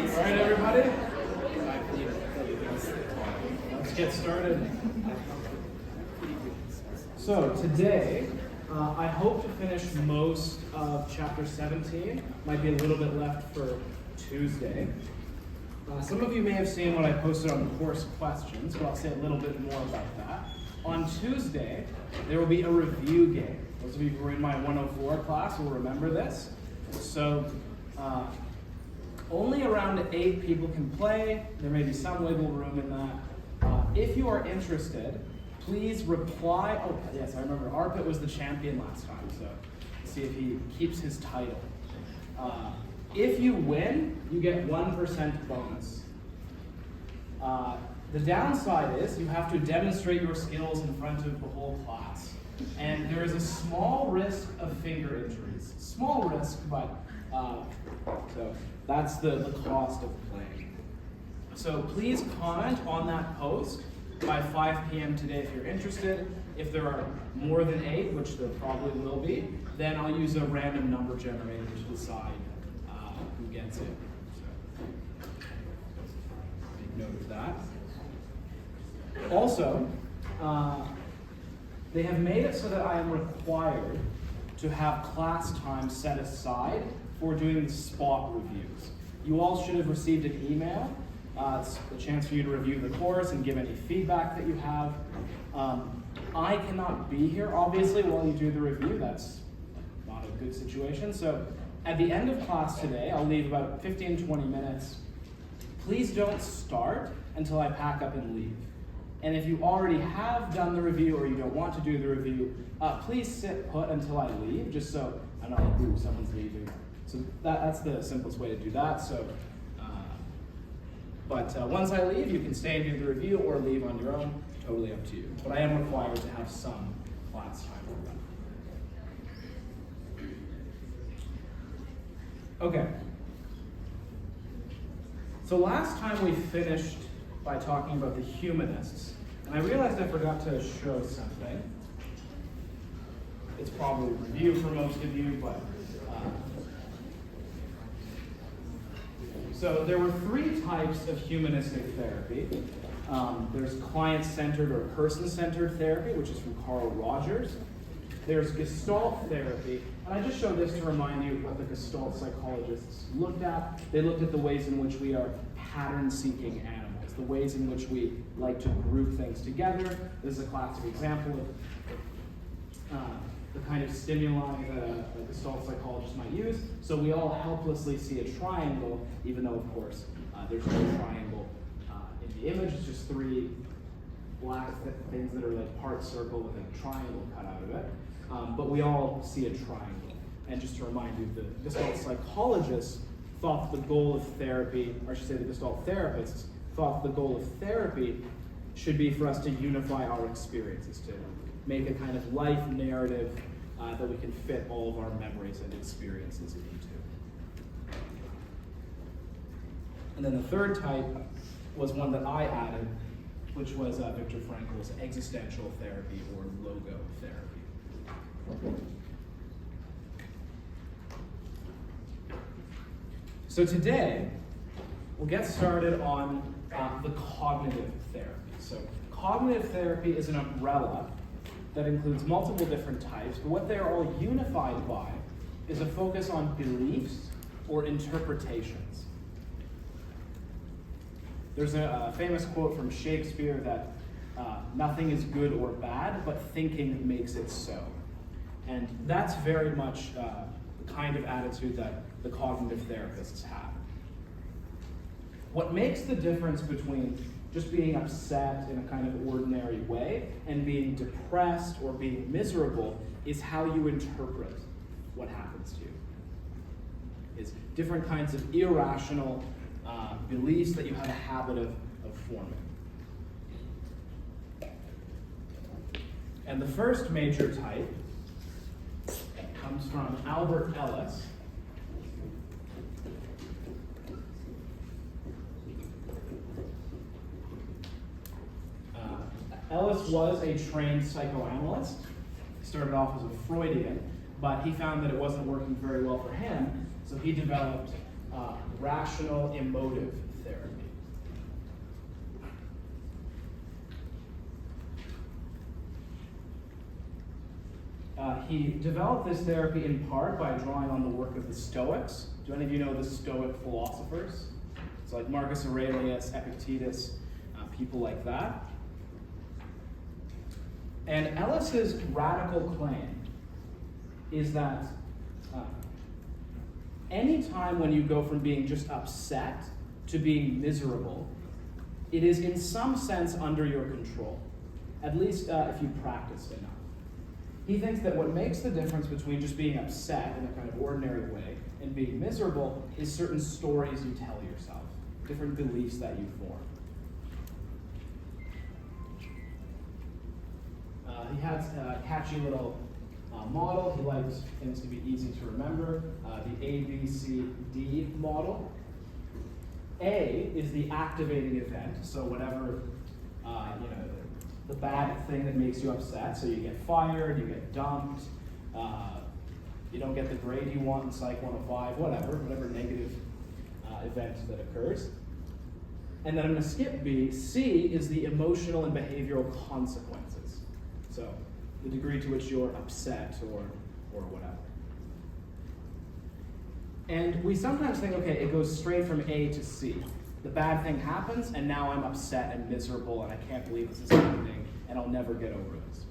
All right, everybody. Let's get started. So today, I hope to finish most of chapter 17. Might be a little bit left for Tuesday. Some of you may have seen what I posted on the course questions, but I'll say a little bit more about that. On Tuesday, there will be a review game. Those of you who were in my 104 class will remember this. So, only around 8 people can play. There may be some wiggle room in that. If you are interested, please reply. Oh, yes, I remember Arpit was the champion last time, so let's see if he keeps his title. If you win, you get 1% bonus. The downside is you have to demonstrate your skills in front of the whole class. And there is a small risk of finger injuries. Small risk, but so that's the cost of playing. So please comment on that post by 5 p.m. today if you're interested. If there are more than 8, which there probably will be, then I'll use a random number generator to decide who gets it. So make note of that. Also, they have made it so that I am required to have class time set aside for doing the spot reviews. You all should have received an email. It's a chance for you to review the course and give any feedback that you have. I cannot be here, obviously, while you do the review. That's not a good situation. So at the end of class today, I'll leave about 15-20 minutes. Please don't start until I pack up and leave. And if you already have done the review or you don't want to do the review, please sit put until I leave, just so I know, like, ooh, someone's leaving. So that's the simplest way to do that. So, but once I leave, you can stay and do the review or leave on your own. Totally up to you. But I am required to have some class time for that. Okay. So last time we finished by talking about the humanists, and I realized I forgot to show something. It's probably review for most of you, but so there were 3 types of humanistic therapy. There's client-centered or person-centered therapy, which is from Carl Rogers. There's Gestalt therapy, and I just show this to remind you what the Gestalt psychologists looked at. They looked at the ways in which we are pattern-seeking animals, the ways in which we like to group things together. This is a classic example of the kind of stimuli that a Gestalt psychologist might use. So we all helplessly see a triangle, even though, of course, there's no triangle in the image. It's just 3 black things that are like part circle with a triangle cut out of it. But we all see a triangle. And just to remind you, the Gestalt psychologists thought the goal of therapy, or I should say the Gestalt therapists, thought the goal of therapy should be for us to unify our experiences, to make a kind of life narrative that we can fit all of our memories and experiences into. And then the third type was one that I added, which was Viktor Frankl's existential therapy or logo therapy. So today, we'll get started on the cognitive therapy. So cognitive therapy is an umbrella that includes multiple different types, but what they're all unified by is a focus on beliefs or interpretations. There's a famous quote from Shakespeare that nothing is good or bad, but thinking makes it so. And that's very much the kind of attitude that the cognitive therapists have. What makes the difference between just being upset in a kind of ordinary way and being depressed or being miserable is how you interpret what happens to you. It's different kinds of irrational beliefs that you have a habit of forming. And the first major type comes from Albert Ellis. Ellis was a trained psychoanalyst. He started off as a Freudian, but he found that it wasn't working very well for him, so he developed rational emotive therapy. He developed this therapy in part by drawing on the work of the Stoics. Do any of you know the Stoic philosophers? It's like Marcus Aurelius, Epictetus, people like that. And Ellis's radical claim is that any time when you go from being just upset to being miserable, it is in some sense under your control, at least if you practice enough. He thinks that what makes the difference between just being upset in a kind of ordinary way and being miserable is certain stories you tell yourself, different beliefs that you form. He has a catchy little model. He likes things to be easy to remember, the ABCD model. A is the activating event, so whatever, the bad thing that makes you upset. So you get fired, you get dumped, you don't get the grade you want in Psych 105, whatever negative event that occurs. And then I'm going to skip B. C is the emotional and behavioral consequences. So the degree to which you're upset or whatever. And we sometimes think, okay, it goes straight from A to C. The bad thing happens, and now I'm upset and miserable, and I can't believe this is happening, and I'll never get over this.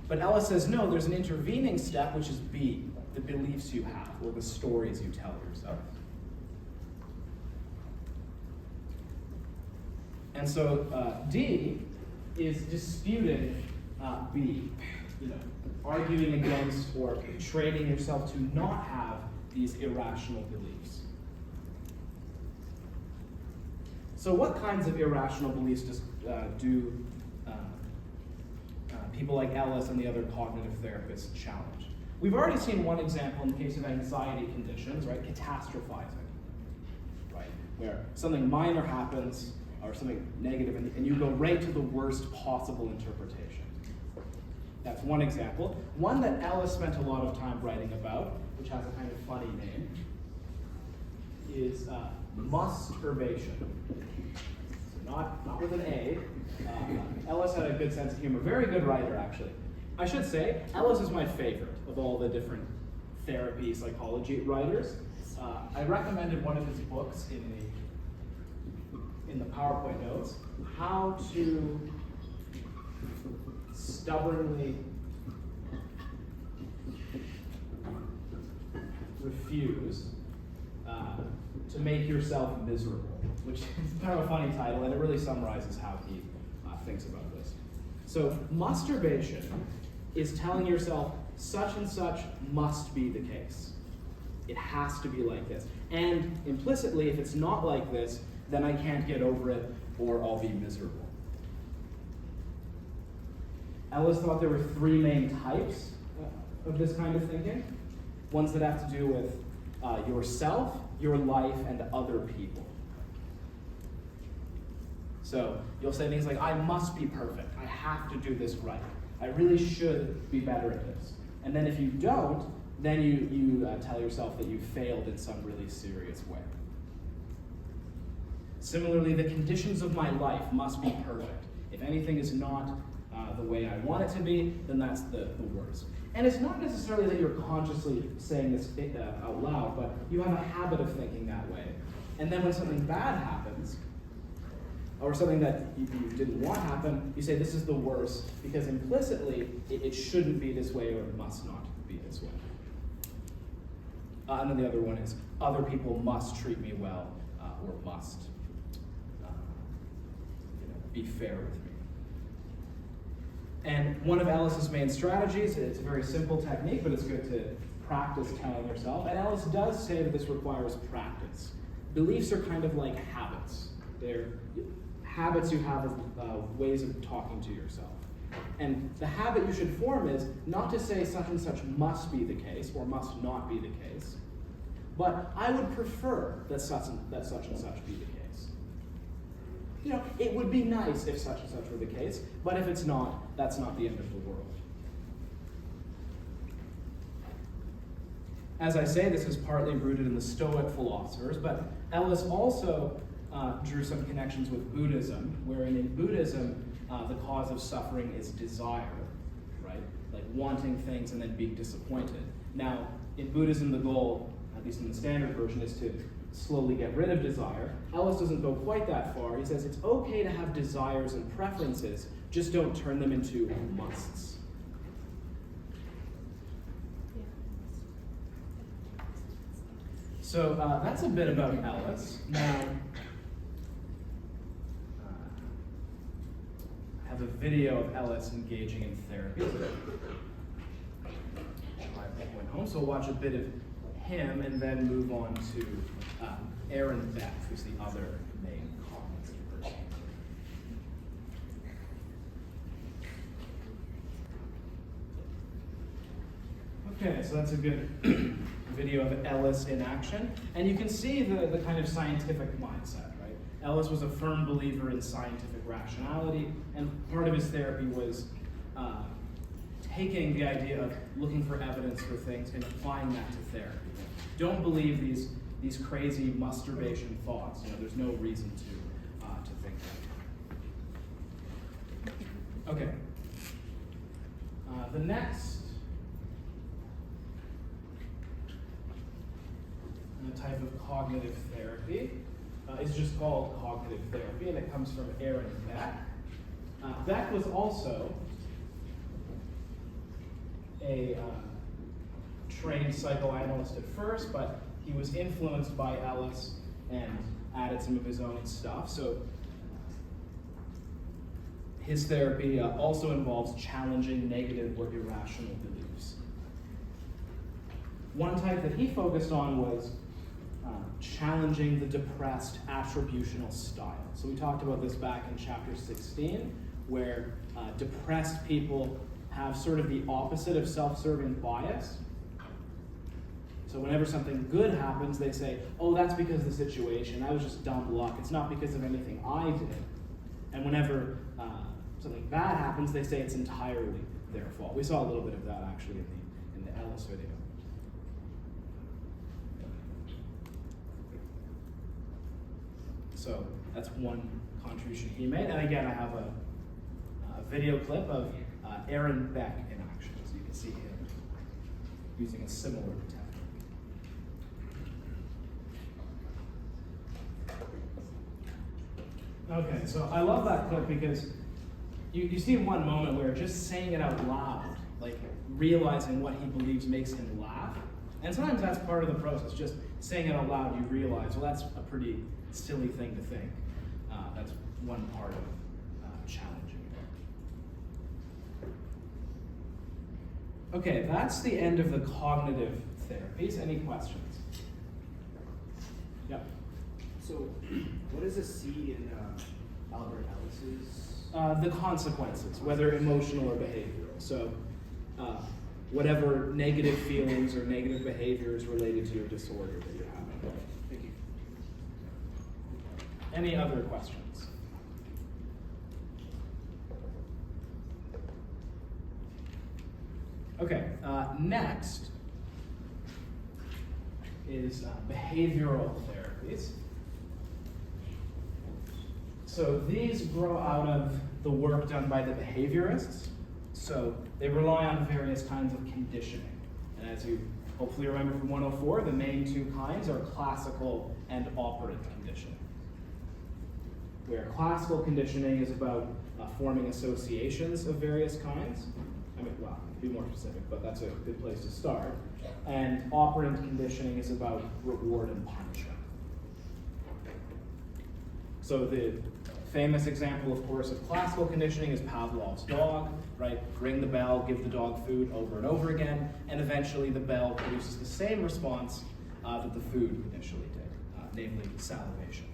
But Ellis says, no, there's an intervening step, which is B, the beliefs you have, or the stories you tell yourself. And so D is disputing B, arguing against or training yourself to not have these irrational beliefs. So what kinds of irrational beliefs do people like Ellis and the other cognitive therapists challenge? We've already seen one example in the case of anxiety conditions, right? Catastrophizing, right? Where something minor happens or something negative and you go right to the worst possible interpretation. That's one example. One that Ellis spent a lot of time writing about, which has a kind of funny name, is masturbation. So not with an A. Ellis had a good sense of humor. Very good writer, actually. I should say, Ellis is my favorite of all the different therapy, psychology writers. I recommended one of his books in the PowerPoint notes, How to Stubbornly Refuse to Make Yourself Miserable, which is kind of a funny title, and it really summarizes how he thinks about this. So masturbation is telling yourself such and such must be the case. It has to be like this. And implicitly, if it's not like this, then I can't get over it or I'll be miserable. Ellis thought there were three main types of this kind of thinking. Ones that have to do with yourself, your life, and other people. So you'll say things like, I must be perfect. I have to do this right. I really should be better at this. And then if you don't, then you tell yourself that you failed in some really serious way. Similarly, the conditions of my life must be perfect. If anything is not the way I want it to be, then that's the worst. And it's not necessarily that you're consciously saying this out loud, but you have a habit of thinking that way. And then when something bad happens, or something that you didn't want happen, you say this is the worst, because implicitly it shouldn't be this way or it must not be this way. And then the other one is other people must treat me well or must be fair with me. And one of Ellis's main strategies, it's a very simple technique, but it's good to practice telling yourself. And Ellis does say that this requires practice. Beliefs are kind of like habits. They're habits you have of ways of talking to yourself. And the habit you should form is not to say such and such must be the case or must not be the case, but I would prefer that such and such be the case. It would be nice if such and such were the case, but if it's not, that's not the end of the world. as I say, this is partly rooted in the Stoic philosophers, but Ellis also drew some connections with Buddhism, wherein in Buddhism, the cause of suffering is desire, right? Like wanting things and then being disappointed. Now, in Buddhism, the goal, at least in the standard version, is to slowly get rid of desire. Ellis doesn't go quite that far. He says it's okay to have desires and preferences, just don't turn them into musts. So that's a bit about Ellis. Now, I have a video of Ellis engaging in therapy. I went home, so we'll watch a bit of him and then move on to Aaron Beck, who's the other main cognitive person. Okay, so that's a good video of Ellis in action. And you can see the kind of scientific mindset, right? Ellis was a firm believer in scientific rationality, and part of his therapy was taking the idea of looking for evidence for things and applying that to therapy. Don't believe these crazy masturbation thoughts. You know, there's no reason to think that. Okay. The next type of cognitive therapy is just called cognitive therapy, and it comes from Aaron Beck. Beck was also a trained psychoanalyst at first, but he was influenced by Ellis and added some of his own stuff. So his therapy also involves challenging negative or irrational beliefs. One type that he focused on was challenging the depressed attributional style. So we talked about this back in chapter 16, where depressed people have sort of the opposite of self-serving bias. So whenever something good happens, they say, oh, that's because of the situation. That was just dumb luck. It's not because of anything I did. And whenever something bad happens, they say it's entirely their fault. We saw a little bit of that actually in the Ellis video. So that's one contribution he made. And again, I have a video clip of Aaron Beck in action, so you can see him using a similar technique. Okay, so I love that clip because you see one moment where just saying it out loud, like realizing what he believes makes him laugh, and sometimes that's part of the process, just saying it out loud, you realize, well, that's a pretty silly thing to think. That's one part of challenging it. Okay, that's the end of the cognitive therapies. Any questions? Yep. So, what does a C in Albert Ellis's? The consequences, whether emotional or behavioral. So, whatever negative feelings or negative behaviors related to your disorder that you're having. Thank you. Any other questions? Okay, next is behavioral therapies. So these grow out of the work done by the behaviorists. So they rely on various kinds of conditioning. And as you hopefully remember from 104, the main two kinds are classical and operant conditioning. Where classical conditioning is about forming associations of various kinds. I mean, well, to be more specific, but that's a good place to start. And operant conditioning is about reward and punishment. So the famous example, of course, of classical conditioning is Pavlov's dog, right? Ring the bell, give the dog food over and over again, and eventually the bell produces the same response that the food initially did, namely salivation.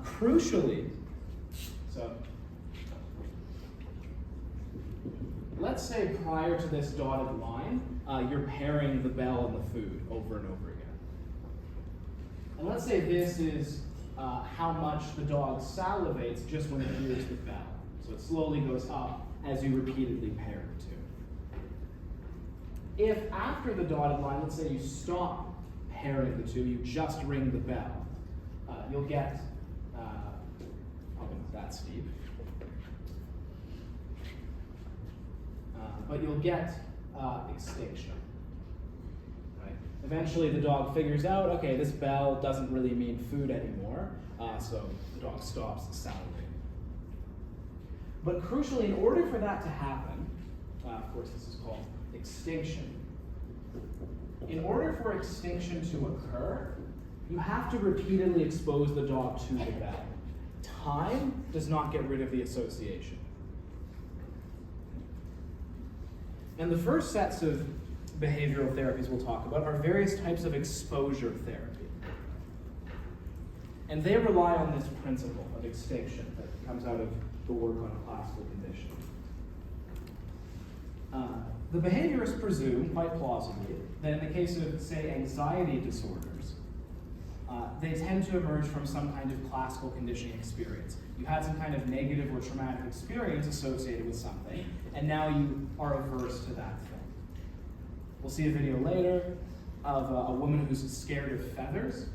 Crucially, so let's say prior to this dotted line, you're pairing the bell and the food over and over again. And let's say this is how much the dog salivates just when it hears the bell. So it slowly goes up as you repeatedly pair the two. if after the dotted line, let's say you stop pairing the two, you just ring the bell, you'll get, probably not that steep, but you'll get extinction. Right? Eventually the dog figures out, okay, this bell doesn't really mean food anymore, so the dog stops salivating. But crucially, in order for that to happen, of course this is called extinction. In order for extinction to occur, you have to repeatedly expose the dog to the bell. Time does not get rid of the association. And the first sets of behavioral therapies we'll talk about are various types of exposure therapy. And they rely on this principle of extinction that comes out of the work on classical conditioning. The behaviorists presume, quite plausibly, that in the case of, say, anxiety disorders, they tend to emerge from some kind of classical conditioning experience. You had some kind of negative or traumatic experience associated with something, and now you are averse to that thing. We'll see a video later of a woman who's scared of feathers,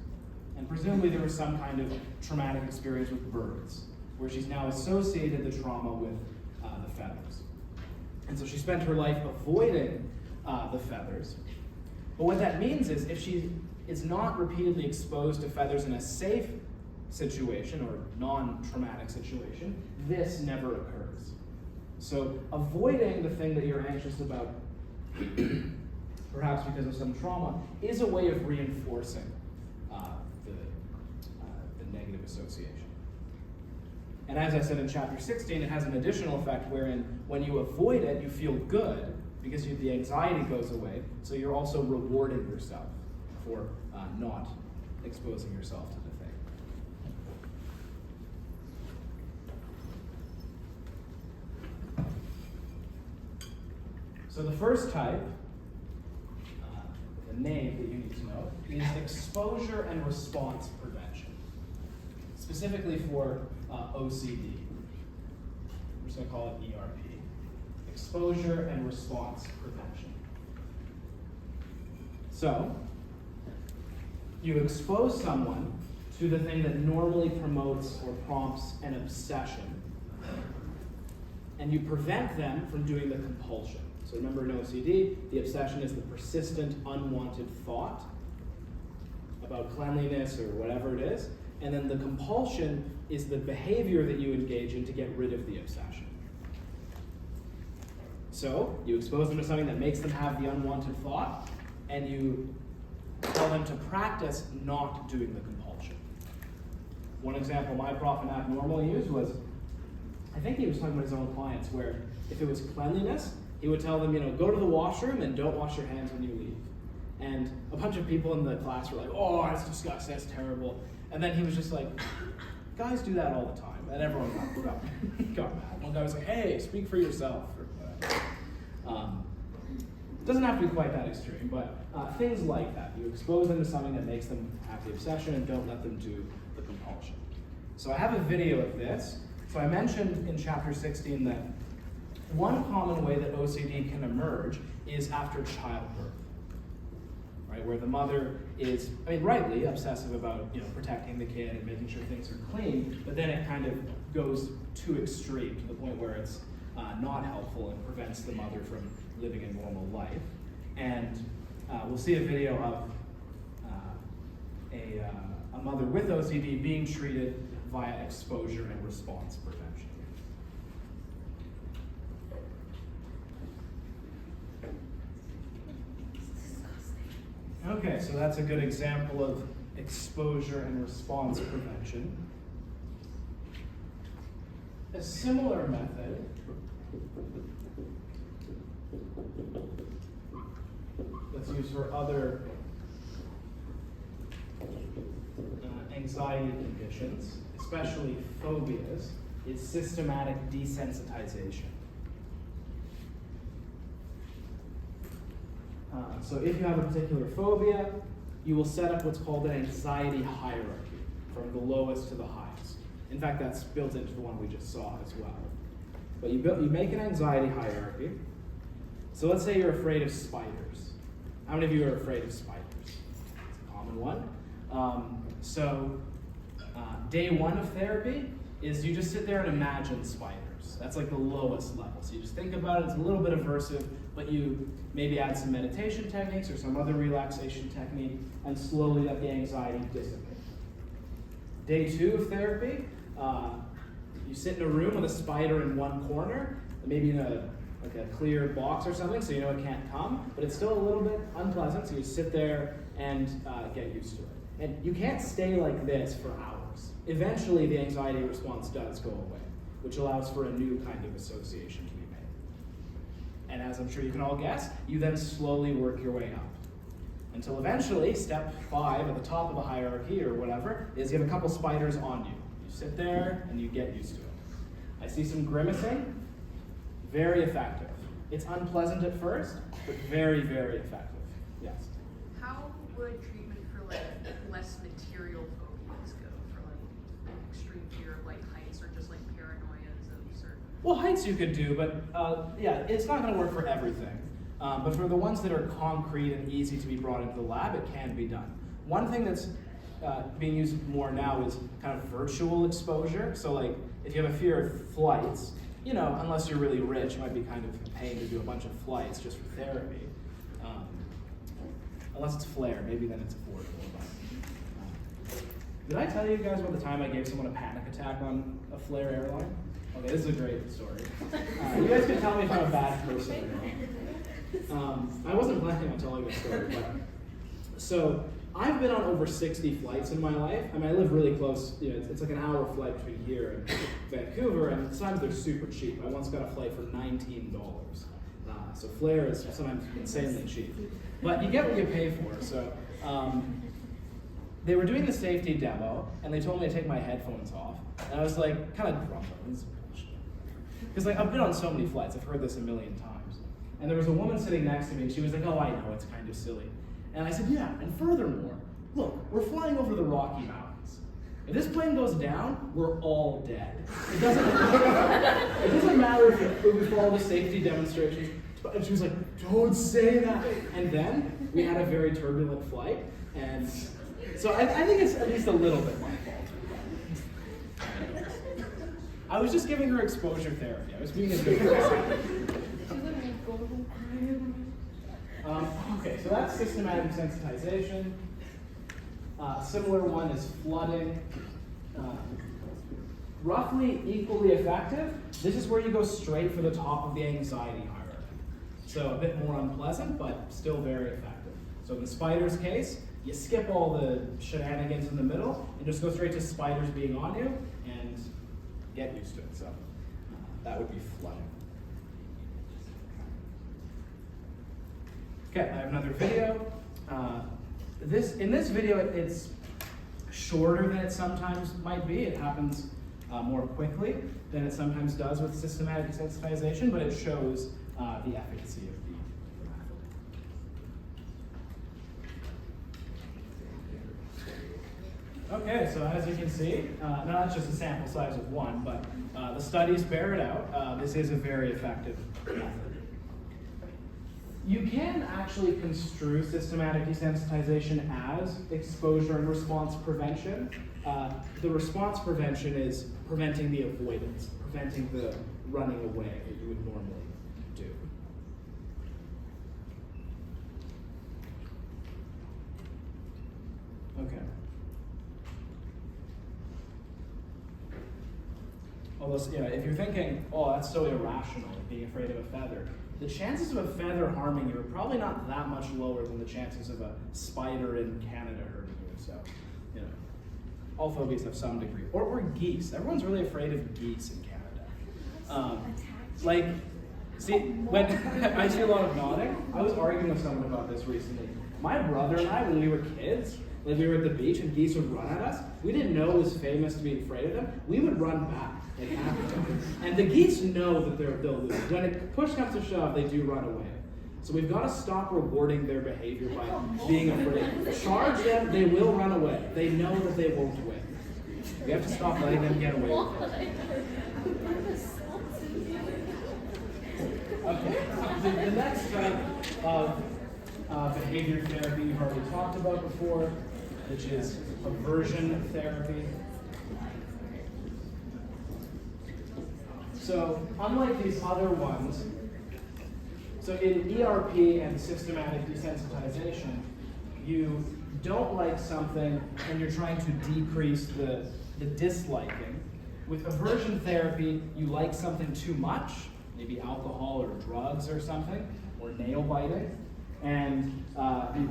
and presumably there was some kind of traumatic experience with birds, where she's now associated the trauma with the feathers. And so she spent her life avoiding the feathers. But what that means is if she is not repeatedly exposed to feathers in a safe situation or non-traumatic situation, this never occurs. So avoiding the thing that you're anxious about, perhaps because of some trauma, is a way of reinforcing the negative association. And as I said in chapter 16, it has an additional effect wherein when you avoid it, you feel good because the anxiety goes away, so you're also rewarding yourself for not exposing yourself to the thing. So the first type, the name that you need to know, is exposure and response prevention, specifically for OCD. We're just going to call it ERP. Exposure and response prevention. So, you expose someone to the thing that normally promotes or prompts an obsession, and you prevent them from doing the compulsion. So remember in OCD, the obsession is the persistent, unwanted thought about cleanliness or whatever it is, and then the compulsion is the behavior that you engage in to get rid of the obsession. So, you expose them to something that makes them have the unwanted thought, and you tell them to practice not doing the compulsion. One example my prof in abnormal used was, I think he was talking about his own clients, where if it was cleanliness, he would tell them, go to the washroom and don't wash your hands when you leave. And a bunch of people in the class were like, oh, that's disgusting, that's terrible. And then he was just like, guys do that all the time. And everyone got mad. One guy was like, hey, speak for yourself. Or whatever. Doesn't have to be quite that extreme, but things like that. You expose them to something that makes them have the obsession and don't let them do the compulsion. So I have a video of this. So I mentioned in chapter 16 that one common way that OCD can emerge is after childbirth, right? Where the mother is, rightly obsessive about, protecting the kid and making sure things are clean, but then it kind of goes too extreme to the point where it's not helpful and prevents the mother from living a normal life. And we'll see a video of a mother with OCD being treated via exposure and response prevention. Okay, so that's a good example of exposure and response prevention. A similar method that's used for other anxiety conditions, especially phobias, is systematic desensitization. So if you have a particular phobia, you will set up what's called an anxiety hierarchy, from the lowest to the highest. In fact, that's built into the one we just saw as well. But you make an anxiety hierarchy, So let's say you're afraid of spiders. How many of you are afraid of spiders? It's a common one. Day one of therapy is you just sit there and imagine spiders. That's like the lowest level. So you just think about it, it's a little bit aversive, but you maybe add some meditation techniques or some other relaxation technique and slowly let the anxiety dissipate. Day two of therapy, you sit in a room with a spider in one corner, maybe in a clear box or something, so you know it can't come, but it's still a little bit unpleasant, so you sit there and get used to it. And you can't stay like this for hours. Eventually, the anxiety response does go away, which allows for a new kind of association to be made. And as I'm sure you can all guess, you then slowly work your way up. Until eventually, step 5 at the top of the hierarchy or whatever, is you have a couple spiders on you. You sit there and you get used to it. I see some grimacing, very effective. It's unpleasant at first, but very, very effective. Yes? How would treatment for like less material phobias go? For like extreme fear of like heights or just like paranoias of certain... Well, heights you could do, but yeah, it's not going to work for everything. But for the ones that are concrete and easy to be brought into the lab, it can be done. One thing that's being used more now is kind of virtual exposure. So like, if you have a fear of flights, you know, unless you're really rich, it might be kind of paying to do a bunch of flights just for therapy. Unless it's Flair, maybe then it's affordable. Did I tell you guys about the time I gave someone a panic attack on a Flair airline? Okay, this is a great story. You guys can tell me if I'm a bad person or not. I wasn't planning on telling this story, but so I've been on over 60 flights in my life. I mean, I live really close. You know, it's like an hour flight between here and Vancouver, and sometimes they're super cheap. I once got a flight for $19. So Flair is sometimes insanely cheap, but you get what you pay for. So they were doing the safety demo, and they told me to take my headphones off, and I was like, kind of grumbling, because like I've been on so many flights, I've heard this a million times, and there was a woman sitting next to me, and she was like, "Oh, I know, it's kind of silly," and I said, "Yeah, and furthermore, look, we're flying over the Rocky Mountains. If this plane goes down, we're all dead. It doesn't matter if we follow the safety demonstrations." And she was like, "Don't say that." And then we had a very turbulent flight, and so I think it's at least a little bit my fault. I was just giving her exposure therapy. I was being a good person. Okay, so that's systematic desensitization. Similar one is flooding. Roughly equally effective. This is where you go straight for the top of the anxiety hierarchy. So a bit more unpleasant, but still very effective. So in the spiders case, you skip all the shenanigans in the middle and just go straight to spiders being on you and get used to it. So that would be flooding. Okay, I have another video. In this video, it's shorter than it sometimes might be. It happens more quickly than it sometimes does with systematic desensitization, but it shows the efficacy of the method. Okay, so as you can see, now that's just a sample size of one, but the studies bear it out. This is a very effective method. You can actually construe systematic desensitization as exposure and response prevention. The response prevention is preventing the avoidance, preventing the running away that you would normally do. Okay. Although, if you're thinking, "Oh, that's so irrational, being afraid of a feather," the chances of a feather harming you are probably not that much lower than the chances of a spider in Canada hurting you. So, all phobias have some degree. Or geese. Everyone's really afraid of geese in Canada. When I see a lot of nodding, I was arguing with someone about this recently. My brother and I, when we were kids, we were at the beach and geese would run at us. We didn't know it was famous to be afraid of them. We would run back. And the geese know that they'll lose. When push comes to shove, they do run away. So we've got to stop rewarding their behavior by being afraid. Charge them, they will run away. They know that they won't win. We have to stop letting them get away with it. Okay. The next type of behavior therapy we've already talked about before, which is aversion therapy. So, unlike these other ones, so in ERP and systematic desensitization, you don't like something and you're trying to decrease the disliking. With aversion therapy, you like something too much, maybe alcohol or drugs or something, or nail biting, and you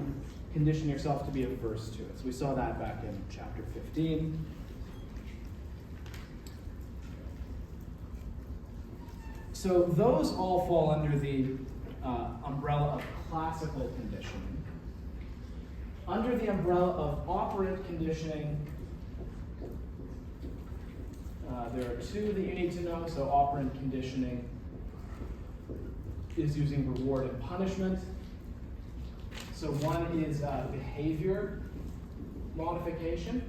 condition yourself to be averse to it. So we saw that back in chapter 15. So those all fall under the umbrella of classical conditioning. Under the umbrella of operant conditioning, there are two that you need to know. So operant conditioning is using reward and punishment. So one is behavior modification,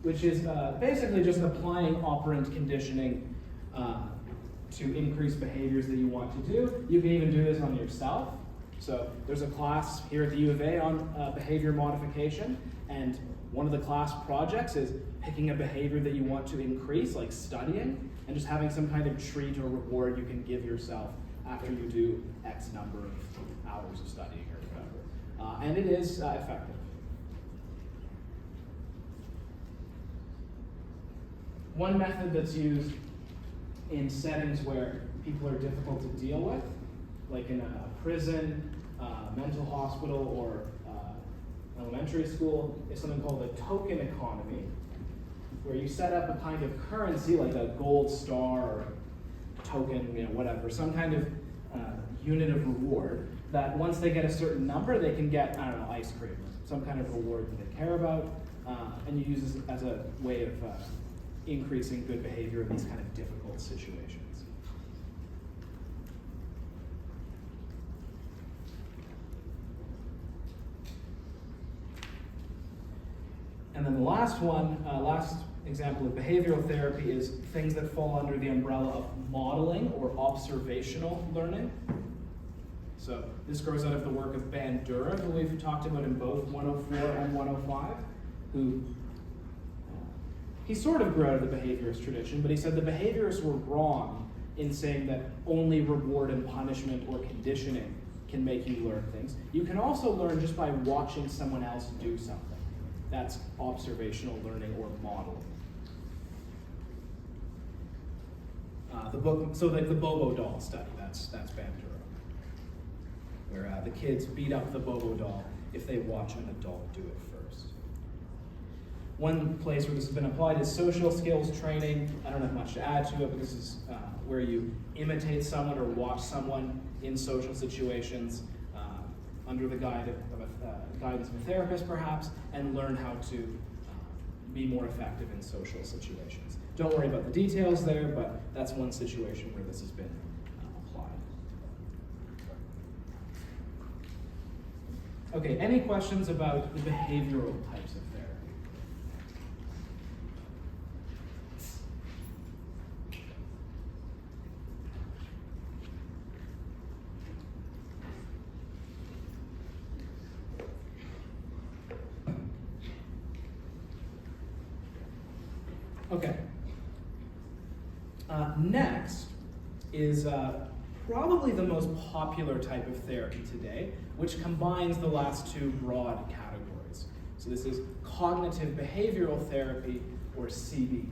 which is basically just applying operant conditioning to increase behaviors that you want to do. You can even do this on yourself. So there's a class here at the U of A on behavior modification, and one of the class projects is picking a behavior that you want to increase, like studying, and just having some kind of treat or reward you can give yourself after you do X number of hours of studying or whatever. And it is effective. One method that's used in settings where people are difficult to deal with, like in a prison, mental hospital, or elementary school, is something called a token economy, where you set up a kind of currency, like a gold star or token, whatever, some kind of unit of reward, that once they get a certain number, they can get, ice cream, some kind of reward that they care about, and you use this as a way of increasing good behavior in these kind of difficult situations. And then the last one, last example of behavioral therapy is things that fall under the umbrella of modeling or observational learning. So this grows out of the work of Bandura, who we've talked about in both 104 and 105, who he sort of grew out of the behaviorist tradition, but he said the behaviorists were wrong in saying that only reward and punishment or conditioning can make you learn things. You can also learn just by watching someone else do something. That's observational learning or modeling. The book, so like the Bobo doll study, that's Bandura, where the kids beat up the Bobo doll if they watch an adult do it first. One place where this has been applied is social skills training. I don't have much to add to it, but this is where you imitate someone or watch someone in social situations under the guidance of a therapist, perhaps, and learn how to be more effective in social situations. Don't worry about the details there, but that's one situation where this has been applied. Okay, any questions about the behavioral types of therapy? Okay. Next is probably the most popular type of therapy today, which combines the last two broad categories. So this is cognitive behavioral therapy, or CBT.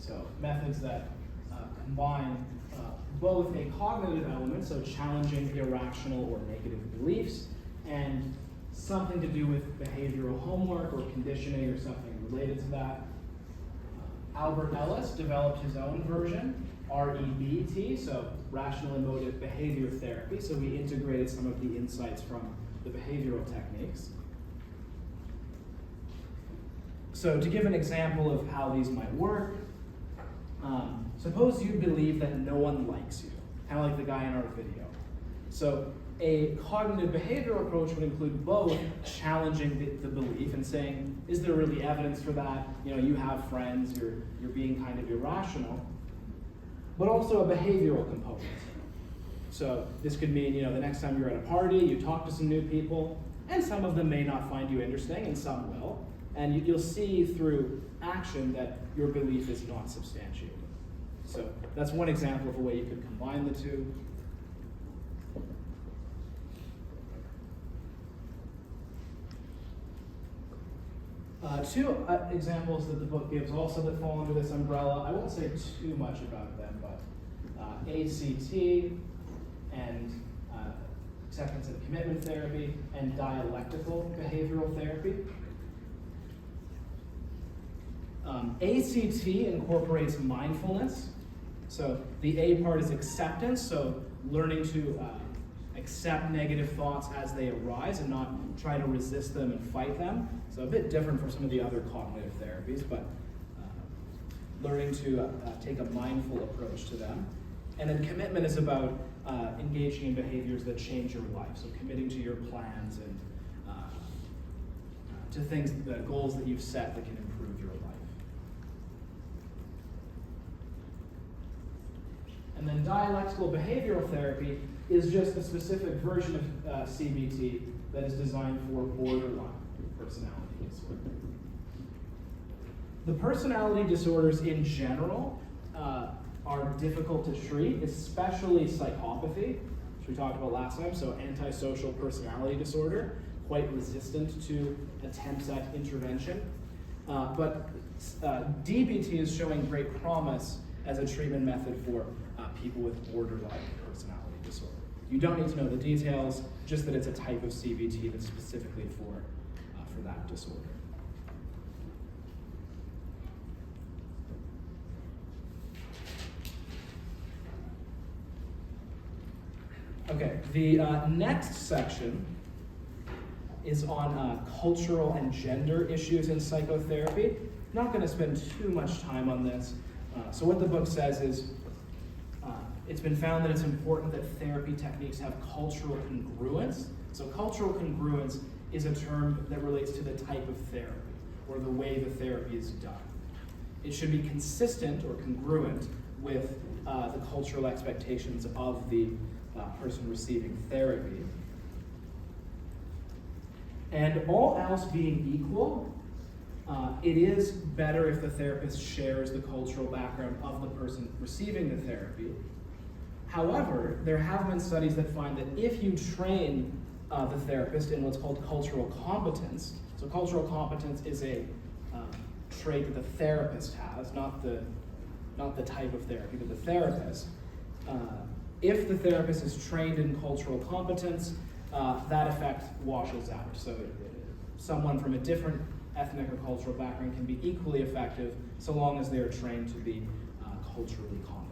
So methods that combine both a cognitive element, so challenging irrational or negative beliefs, and something to do with behavioral homework or conditioning or something related to that. Albert Ellis developed his own version, REBT, so rational emotive behavior therapy. So he integrated some of the insights from the behavioral techniques. So to give an example of how these might work, suppose you believe that no one likes you, kind of like the guy in our video. So a cognitive behavioral approach would include both challenging the belief and saying, is there really evidence for that? You know, you have friends, you're being kind of irrational, but also a behavioral component. So this could mean, you know, the next time you're at a party, you talk to some new people, and some of them may not find you interesting, and some will. And you'll see through action that your belief is not substantiated. So that's one example of a way you could combine the two. Two examples that the book gives also that fall under this umbrella. I won't say too much about them, but ACT and acceptance and commitment therapy and dialectical behavioral therapy. ACT incorporates mindfulness. So the A part is acceptance, so learning to accept negative thoughts as they arise and not try to resist them and fight them. So a bit different from some of the other cognitive therapies, but learning to take a mindful approach to them. And then commitment is about engaging in behaviors that change your life. So committing to your plans and to things, the goals that you've set that can improve your life. And then dialectical behavioral therapy is just a specific version of CBT that is designed for borderline personality disorder. The personality disorders in general are difficult to treat, especially psychopathy, which we talked about last time, so antisocial personality disorder, quite resistant to attempts at intervention. But DBT is showing great promise as a treatment method for people with borderline personality disorder. You don't need to know the details, just that it's a type of CBT that's specifically for that disorder. Okay, the next section is on cultural and gender issues in psychotherapy. Not going to spend too much time on this. So what the book says is, it's been found that it's important that therapy techniques have cultural congruence. So cultural congruence is a term that relates to the type of therapy or the way the therapy is done. It should be consistent or congruent with the cultural expectations of the person receiving therapy. And all else being equal, it is better if the therapist shares the cultural background of the person receiving the therapy. However, there have been studies that find that if you train the therapist in what's called cultural competence, so cultural competence is a trait that the therapist has, not the type of therapy, but the therapist. If the therapist is trained in cultural competence, that effect washes out. So someone from a different ethnic or cultural background can be equally effective so long as they are trained to be culturally competent.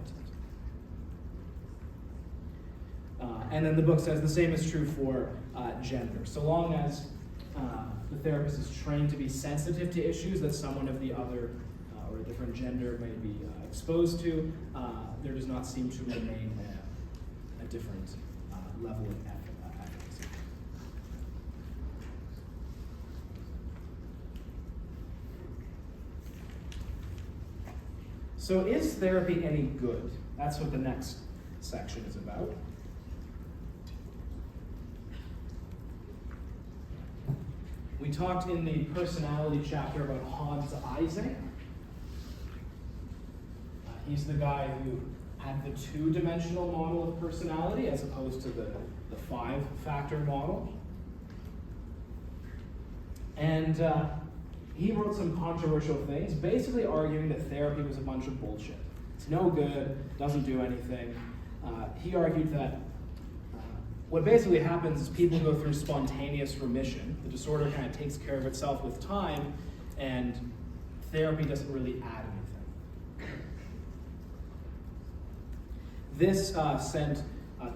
And then the book says the same is true for gender. So long as the therapist is trained to be sensitive to issues that someone of the other or a different gender may be exposed to, there does not seem to remain a different level of efficacy. So is therapy any good? That's what the next section is about. We talked in the personality chapter about Hans Ising. He's the guy who had the two-dimensional model of personality as opposed to the five-factor model. And he wrote some controversial things, basically arguing that therapy was a bunch of bullshit. It's no good, doesn't do anything. He argued that what basically happens is people go through spontaneous remission. The disorder kind of takes care of itself with time, and therapy doesn't really add anything. This sent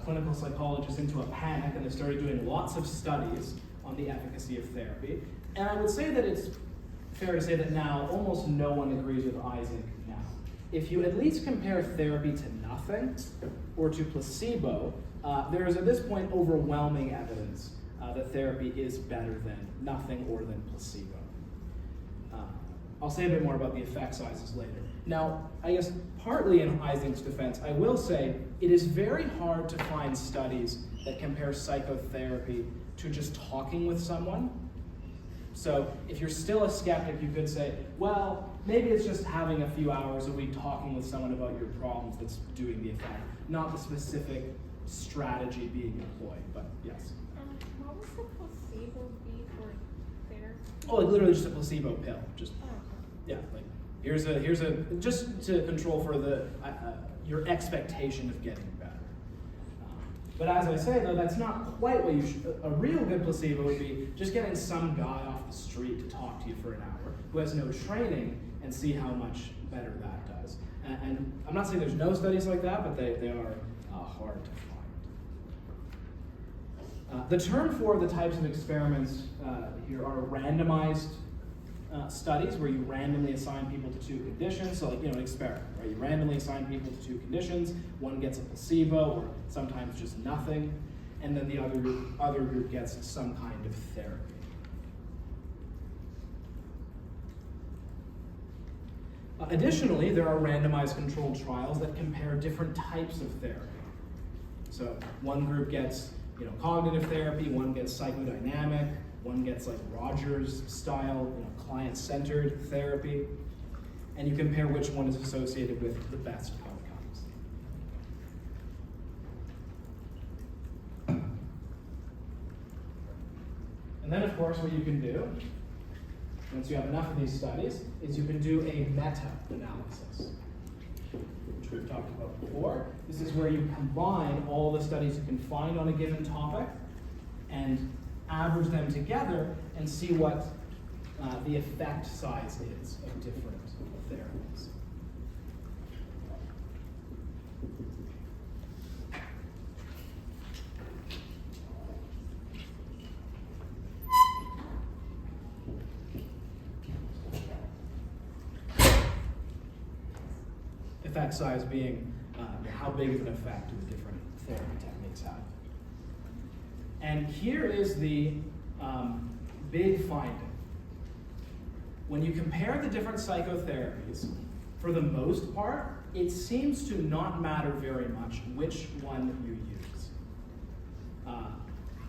clinical psychologists into a panic, and they started doing lots of studies on the efficacy of therapy. And I would say that it's fair to say that now almost no one agrees with Isaac now. If you at least compare therapy to nothing or to placebo, there is at this point overwhelming evidence that therapy is better than nothing or than placebo. I'll say a bit more about the effect sizes later. Now, I guess partly in Isaac's defense, I will say it is very hard to find studies that compare psychotherapy to just talking with someone. So if you're still a skeptic, you could say, well, maybe it's just having a few hours a week talking with someone about your problems that's doing the effect, not the specific strategy being employed, but yes. What was the placebo be for therapy? Oh, like literally just a placebo pill, just Oh, okay. yeah, like here's a just to control for the your expectation of getting better. But as I say though, that's not quite what you should. A real good placebo would be just getting some guy off the street to talk to you for an hour who has no training and see how much better that does. And I'm not saying there's no studies like that, but they are hard to find. The term for the types of experiments here are randomized studies where you randomly assign people to two conditions. So like, an experiment, right? You randomly assign people to two conditions. One gets a placebo or sometimes just nothing. And then the other group gets some kind of therapy. Additionally, there are randomized controlled trials that compare different types of therapy. So one group gets cognitive therapy, one gets psychodynamic, one gets like Rogers style, client-centered therapy, and you compare which one is associated with the best outcomes. And then of course what you can do, once you have enough of these studies, is you can do a meta-analysis, which we've talked about before. This is where you combine all the studies you can find on a given topic and average them together and see what the effect size is of different therapies. Effect size being how big of an effect do the different therapy techniques have. And here is the big finding. When you compare the different psychotherapies, for the most part, it seems to not matter very much which one you use.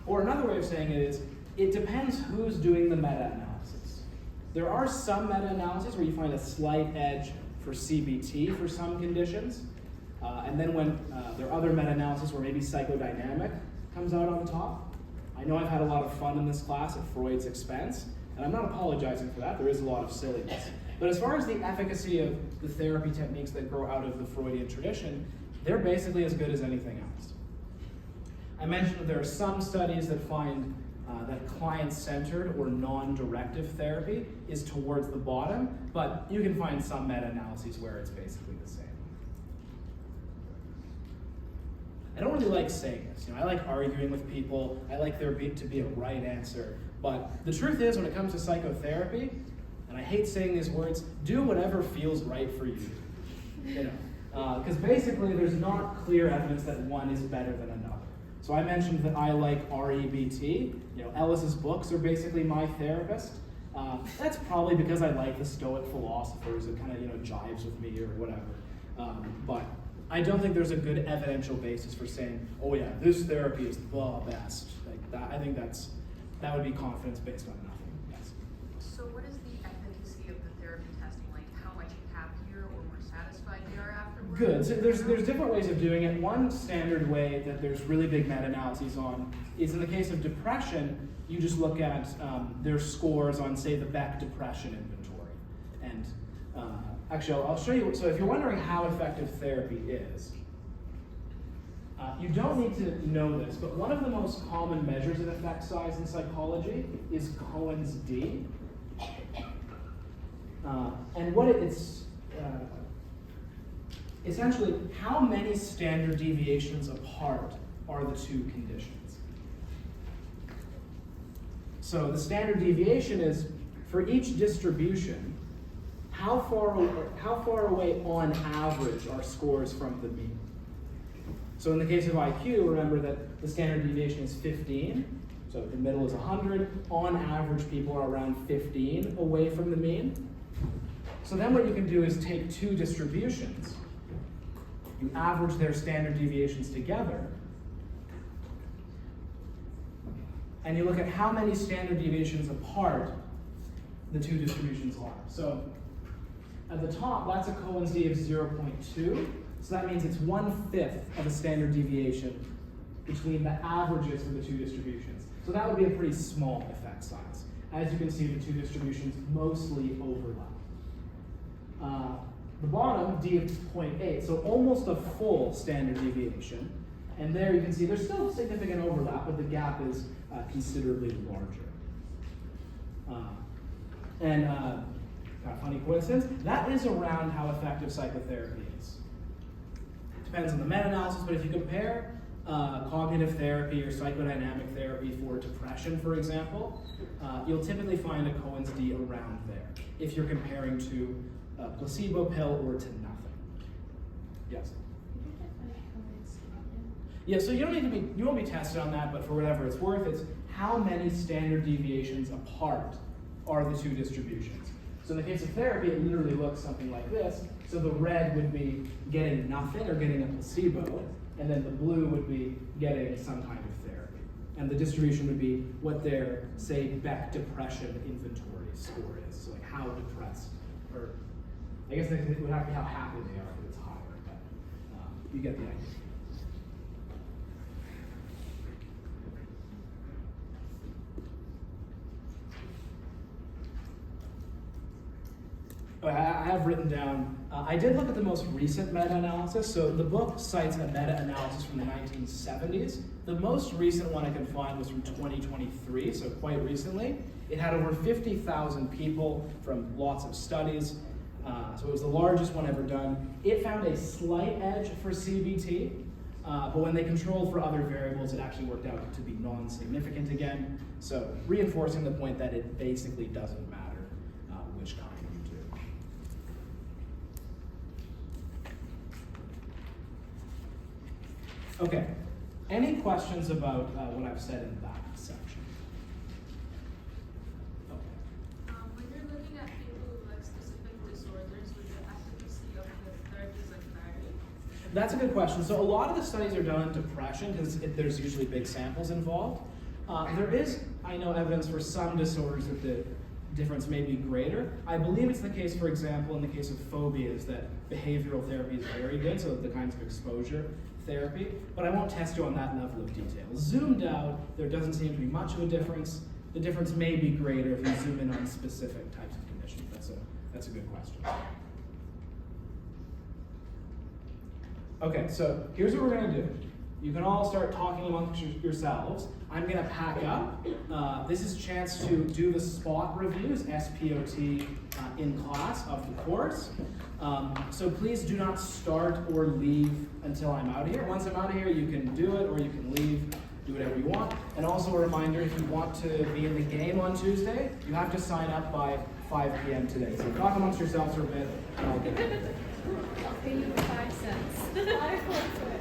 Or another way of saying it is, it depends who's doing the meta-analysis. There are some meta-analyses where you find a slight edge for CBT for some conditions, and then when there are other meta-analyses where maybe psychodynamic comes out on top. I know I've had a lot of fun in this class at Freud's expense, and I'm not apologizing for that. There is a lot of silliness. But as far as the efficacy of the therapy techniques that grow out of the Freudian tradition, they're basically as good as anything else. I mentioned that there are some studies that find that client-centered or non-directive therapy is towards the bottom, but you can find some meta-analyses where it's basically the same. I don't really like saying this. I like arguing with people. I like there to be a right answer. But the truth is, when it comes to psychotherapy, and I hate saying these words, do whatever feels right for you. Because basically there's not clear evidence that one is better than another. So I mentioned that I like REBT. Ellis's books are basically my therapist. That's probably because I like the Stoic philosophers. It kind of jives with me or whatever. But I don't think there's a good evidential basis for saying, oh yeah, this therapy is the best. Like that, I think that would be confidence based on nothing. Yes. So what is the efficacy of the therapy testing? Like how much happier or more satisfied they are afterwards? Good. So there's different ways of doing it. One standard way that there's really big meta-analyses on is in the case of depression, you just look at their scores on, say, the Beck Depression Inventory. And actually, I'll show you. So if you're wondering how effective therapy is, you don't need to know this, but one of the most common measures of effect size in psychology is Cohen's d. And what it's essentially how many standard deviations apart are the two conditions. So the standard deviation is for each distribution, how far away on average are scores from the mean? So in the case of IQ, remember that the standard deviation is 15. So the middle is 100. On average, people are around 15 away from the mean. So then what you can do is take two distributions. You average their standard deviations together. And you look at how many standard deviations apart the two distributions are. So at the top, that's a Cohen's d of 0.2. So that means it's 1/5 of a standard deviation between the averages of the two distributions. So that would be a pretty small effect size. As you can see, the two distributions mostly overlap. The bottom, d of 0.8, so almost a full standard deviation. And there you can see there's still significant overlap, but the gap is considerably larger. Kind of funny coincidence, that is around how effective psychotherapy is. Depends on the meta-analysis, but if you compare cognitive therapy or psychodynamic therapy for depression, for example, you'll typically find a Cohen's d around there if you're comparing to a placebo pill or to nothing. Yes? Yeah, so you won't be tested on that, but for whatever it's worth, it's how many standard deviations apart are the two distributions. So in the case of therapy, it literally looks something like this. So the red would be getting nothing or getting a placebo, and then the blue would be getting some kind of therapy. And the distribution would be what their, say, Beck depression inventory score is. So like how depressed, or I guess it would have to be how happy they are if it's higher, but you get the idea. I have written down, I did look at the most recent meta-analysis. So the book cites a meta-analysis from the 1970s. The most recent one I can find was from 2023, so quite recently. It had over 50,000 people from lots of studies. So it was the largest one ever done. It found a slight edge for CBT, but when they controlled for other variables, it actually worked out to be non-significant again. So reinforcing the point that it basically doesn't matter which kind you do. Okay, any questions about what I've said in that section? Okay. When you're looking at people with like specific disorders, would the efficacy of the therapies like vary? That's a good question. So a lot of the studies are done on depression because there's usually big samples involved. There is, I know, evidence for some disorders that the difference may be greater. I believe it's the case, for example, in the case of phobias, that behavioral therapy is very good, so the kinds of exposure therapy, but I won't test you on that level of detail. Zoomed out, there doesn't seem to be much of a difference. The difference may be greater if you zoom in on specific types of conditions. That's a good question. Okay, so here's what we're gonna do. You can all start talking amongst yourselves. I'm gonna pack up. This is a chance to do the spot reviews, SPOT, in class of the course. So please do not start or leave until I'm out of here. Once I'm out of here, you can do it or you can leave, do whatever you want. And also a reminder, if you want to be in the game on Tuesday, you have to sign up by 5 p.m. today. So talk amongst yourselves for a bit, and I'll get there. I'll pay you 5 cents.